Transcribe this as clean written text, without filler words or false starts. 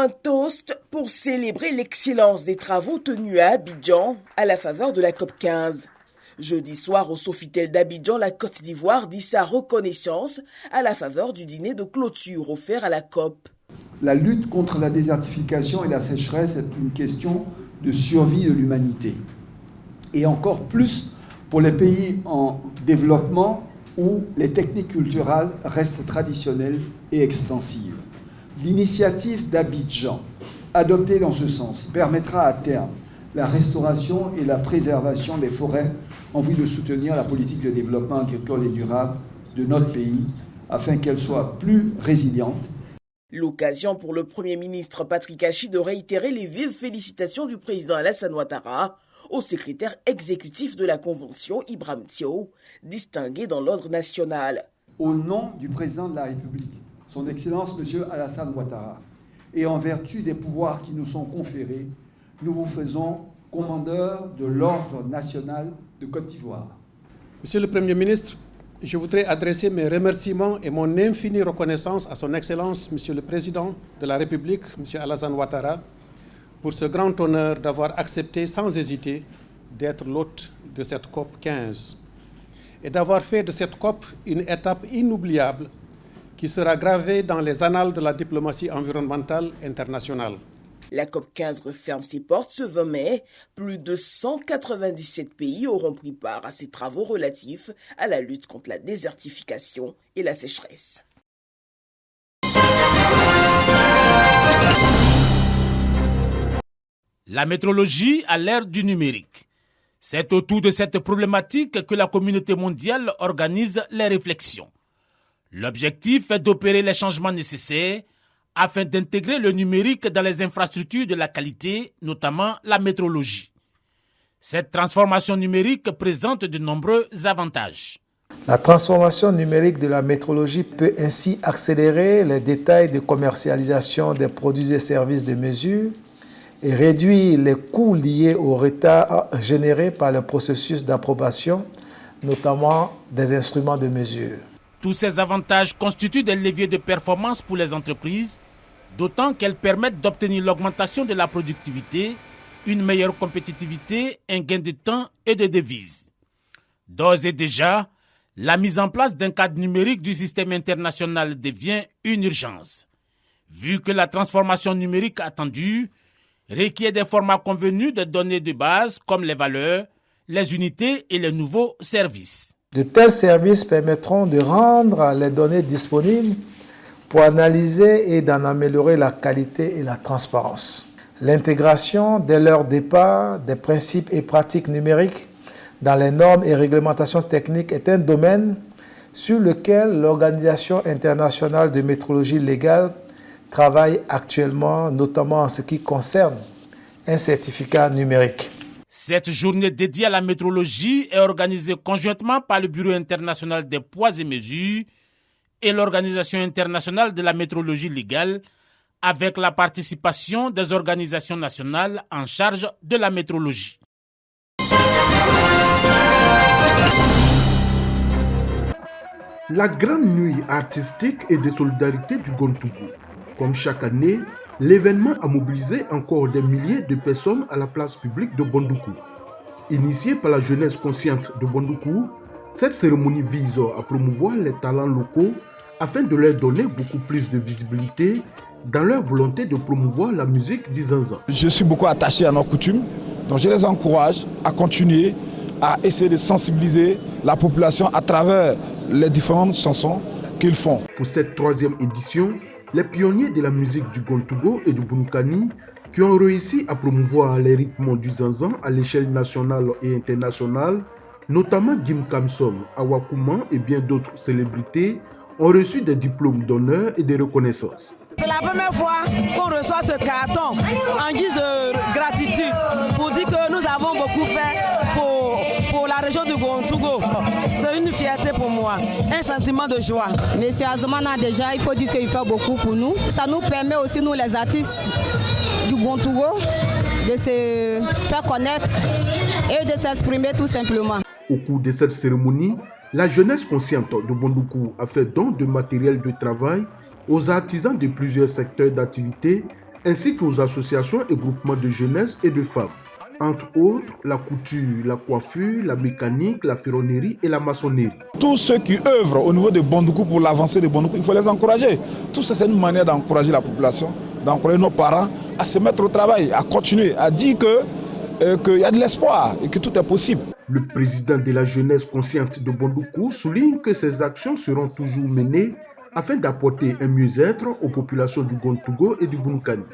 Un toast pour célébrer l'excellence des travaux tenus à Abidjan à la faveur de la COP15. Jeudi soir au Sofitel d'Abidjan, la Côte d'Ivoire dit sa reconnaissance à la faveur du dîner de clôture offert à la COP. La lutte contre la désertification et la sécheresse est une question de survie de l'humanité. Et encore plus pour les pays en développement où les techniques culturelles restent traditionnelles et extensives. L'initiative d'Abidjan, adoptée dans ce sens, permettra à terme la restauration et la préservation des forêts en vue de soutenir la politique de développement agricole et durable de notre pays afin qu'elle soit plus résiliente. L'occasion pour le Premier ministre Patrick Achi de réitérer les vives félicitations du président Alassane Ouattara au secrétaire exécutif de la Convention, Ibrahim Thiaw, distingué dans l'ordre national. Au nom du président de la République, Son Excellence M. Alassane Ouattara, et en vertu des pouvoirs qui nous sont conférés, nous vous faisons commandeur de l'Ordre national de Côte d'Ivoire. Monsieur le Premier ministre, je voudrais adresser mes remerciements et mon infinie reconnaissance à Son Excellence, Monsieur le Président de la République, M. Alassane Ouattara, pour ce grand honneur d'avoir accepté sans hésiter d'être l'hôte de cette COP 15 et d'avoir fait de cette COP une étape inoubliable qui sera gravée dans les annales de la diplomatie environnementale internationale. La COP 15 referme ses portes ce 20 mai. Plus de 197 pays auront pris part à ces travaux relatifs à la lutte contre la désertification et la sécheresse. La métrologie à l'ère du numérique. C'est autour de cette problématique que la communauté mondiale organise les réflexions. L'objectif est d'opérer les changements nécessaires afin d'intégrer le numérique dans les infrastructures de la qualité, notamment la métrologie. Cette transformation numérique présente de nombreux avantages. La transformation numérique de la métrologie peut ainsi accélérer les détails de commercialisation des produits et services de mesure et réduire les coûts liés au retard généré par le processus d'approbation, notamment des instruments de mesure. Tous ces avantages constituent des leviers de performance pour les entreprises, d'autant qu'elles permettent d'obtenir l'augmentation de la productivité, une meilleure compétitivité, un gain de temps et de devises. D'ores et déjà, la mise en place d'un cadre numérique du système international devient une urgence, vu que la transformation numérique attendue requiert des formats convenus de données de base comme les valeurs, les unités et les nouveaux services. De tels services permettront de rendre les données disponibles pour analyser et d'en améliorer la qualité et la transparence. L'intégration, dès leur départ, des principes et pratiques numériques dans les normes et réglementations techniques est un domaine sur lequel l'Organisation internationale de métrologie légale travaille actuellement, notamment en ce qui concerne un certificat numérique. Cette journée dédiée à la métrologie est organisée conjointement par le Bureau international des poids et mesures et l'Organisation internationale de la métrologie légale, avec la participation des organisations nationales en charge de la métrologie. La grande nuit artistique et de solidarité du Gontougou. Comme chaque année, l'événement a mobilisé encore des milliers de personnes à la place publique de Bondoukou. Initiée par la jeunesse consciente de Bondoukou, cette cérémonie vise à promouvoir les talents locaux afin de leur donner beaucoup plus de visibilité dans leur volonté de promouvoir la musique d'Izanza. Je suis beaucoup attaché à nos coutumes, donc je les encourage à continuer à essayer de sensibiliser la population à travers les différentes chansons qu'ils font. Pour cette troisième édition, les pionniers de la musique du Gontougo et du Bunkani qui ont réussi à promouvoir les rythmes du Zanzan à l'échelle nationale et internationale, notamment Gim Kamsom, Awakouman et bien d'autres célébrités, ont reçu des diplômes d'honneur et de reconnaissance. C'est la première fois qu'on reçoit ce carton en guise de gratitude pour dire que nous avons beaucoup fait pour la région du Gontougo. C'est une fierté pour moi, un sentiment de joie. Monsieur Azumana, déjà, il faut dire qu'il fait beaucoup pour nous. Ça nous permet aussi, nous les artistes du Gontougo, de se faire connaître et de s'exprimer tout simplement. Au cours de cette cérémonie, la jeunesse consciente de Bondoukou a fait don de matériel de travail aux artisans de plusieurs secteurs d'activité ainsi qu'aux associations et groupements de jeunesse et de femmes. Entre autres, la couture, la coiffure, la mécanique, la ferronnerie et la maçonnerie. Tous ceux qui œuvrent au niveau de Bondoukou pour l'avancée de Bondoukou, il faut les encourager. Tout ça, c'est une manière d'encourager la population, d'encourager nos parents à se mettre au travail, à continuer, à dire qu'il y a de l'espoir et que tout est possible. Le président de la jeunesse consciente de Bondoukou souligne que ces actions seront toujours menées afin d'apporter un mieux-être aux populations du Gontougo et du Bounoukani.